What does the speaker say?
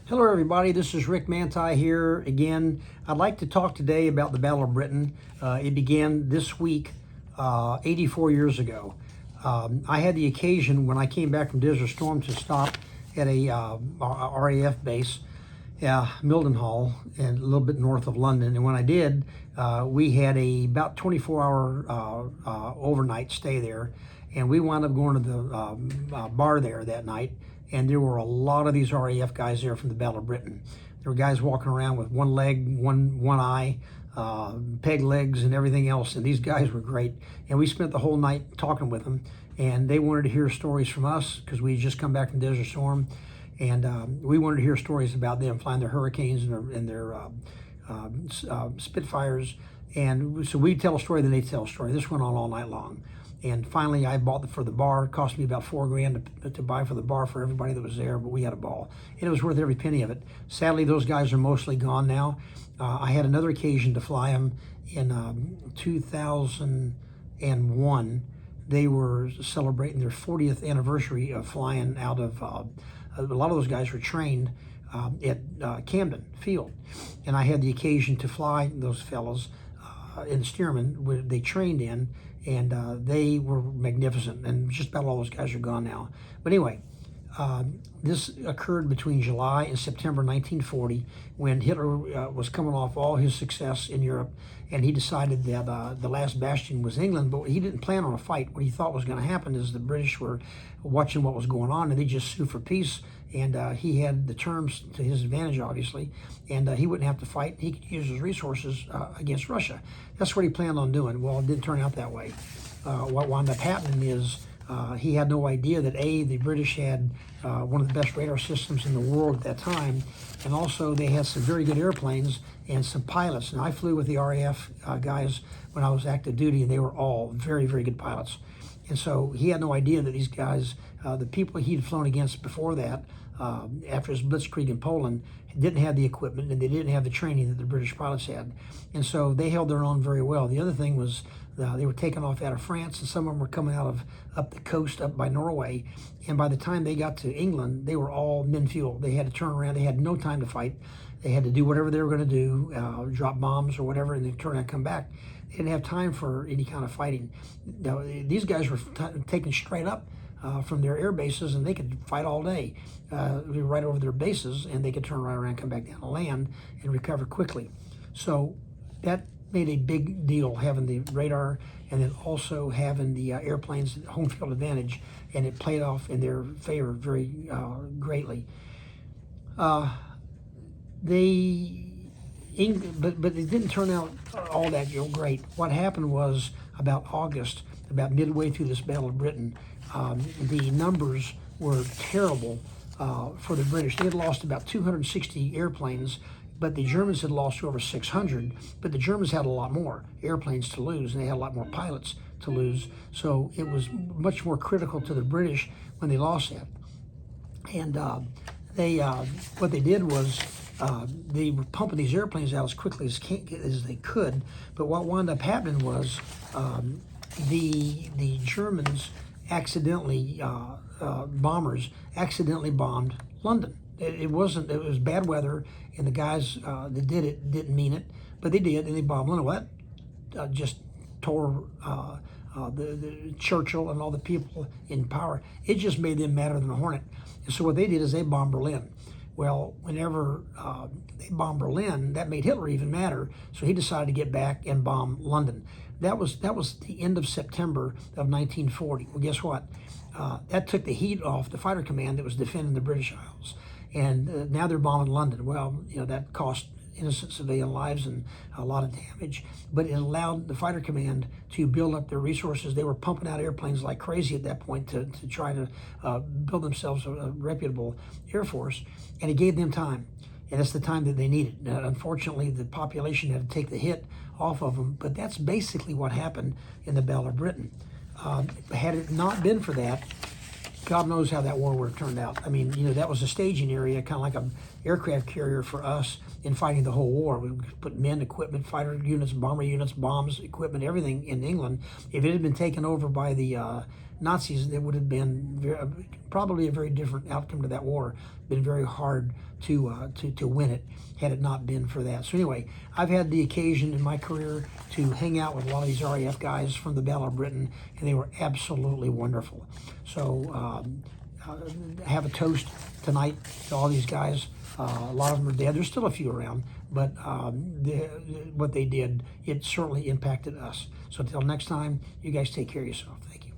Hello everybody, this is Rick Mantei here again. I'd like to talk today about the Battle of Britain. It began this week, 84 years ago. I had the occasion when I came back from Desert Storm to stop at a RAF base, Mildenhall, and a little bit north of London. And when I did, we had about 24-hour overnight stay there, and we wound up going to the bar there that night. And there were a lot of these RAF guys there from the Battle of Britain. There were guys walking around with one leg, one eye, peg legs, and everything else. And these guys were great. And we spent the whole night talking with them. And they wanted to hear stories from us because we had just come back from Desert Storm. And we wanted to hear stories about them flying their Hurricanes and their Spitfires. And so we tell a story, then they tell a story. This went on all night long. And finally, I bought for the bar. It cost me about $4,000 to buy for the bar for everybody that was there, but we had a ball. And it was worth every penny of it. Sadly, those guys are mostly gone now. I had another occasion to fly them in 2001. They were celebrating their 40th anniversary of flying out of, a lot of those guys were trained at Camden Field. And I had the occasion to fly those fellows in the Stearman they trained in, and they were magnificent, and just about all those guys are gone now. But anyway, this occurred between July and September 1940 when Hitler was coming off all his success in Europe, and he decided that the last bastion was England, but he didn't plan on a fight. What he thought was going to happen is the British were watching what was going on, and they just sued for peace, and he had the terms to his advantage, obviously, and he wouldn't have to fight. He could use his resources against Russia. That's what he planned on doing. Well, it didn't turn out that way. What wound up happening is he had no idea that the British had one of the best radar systems in the world at that time, and also they had some very good airplanes and some pilots. And I flew with the RAF guys when I was active duty, and they were all very, very good pilots. And so he had no idea that these guys, the people he'd flown against before that, after his blitzkrieg in Poland, didn't have the equipment and they didn't have the training that the British pilots had. And so they held their own very well. The other thing was they were taking off out of France, and some of them were coming out of up the coast, up by Norway. And by the time they got to England, they were all min-fuel. They had to turn around. They had no time to fight. They had to do whatever they were going to do, drop bombs or whatever, and then turn around and come back. They didn't have time for any kind of fighting. Now, these guys were taken straight up from their air bases, and they could fight all day right over their bases, and they could turn right around, come back down to land, and recover quickly. So that made a big deal, having the radar and then also having the airplanes home field advantage, and it played off in their favor very greatly. But it didn't turn out all that great. What happened was about August, about midway through this Battle of Britain, the numbers were terrible for the British. They had lost about 260 airplanes, but the Germans had lost over 600, but the Germans had a lot more airplanes to lose, and they had a lot more pilots to lose. So it was much more critical to the British when they lost that. And what they did was they were pumping these airplanes out as quickly as they could, but what wound up happening was the Germans accidentally, bombers accidentally bombed London. It was bad weather, and the guys that did it didn't mean it, but they did, and they bombed London. Well, that just tore the Churchill and all the people in power. It just made them madder than a hornet. And so what they did is they bombed Berlin. Well, whenever they bombed Berlin, that made Hitler even madder. So he decided to get back and bomb London. That was the end of September of 1940. Well, guess what? That took the heat off the fighter command that was defending the British Isles. And now they're bombing London. Well, that cost innocent civilian lives and a lot of damage, but it allowed the fighter command to build up their resources. They were pumping out airplanes like crazy at that point to try to build themselves a reputable air force, and it gave them time, and it's the time that they needed. Unfortunately, the population had to take the hit off of them, but that's basically what happened in the Battle of Britain. Had it not been for that, God knows how that war would have turned out. I mean, that was a staging area, kind of like an aircraft carrier for us in fighting the whole war. We put men, equipment, fighter units, bomber units, bombs, equipment, everything in England. If it had been taken over by the Nazis, it would have been probably a very different outcome to that war. Been very hard to win it had it not been for that. So anyway, I've had the occasion in my career to hang out with a lot of these RAF guys from the Battle of Britain, and they were absolutely wonderful. So have a toast tonight to all these guys. A lot of them are dead. There's still a few around, but what they did, it certainly impacted us. So until next time, you guys take care of yourself. Thank you.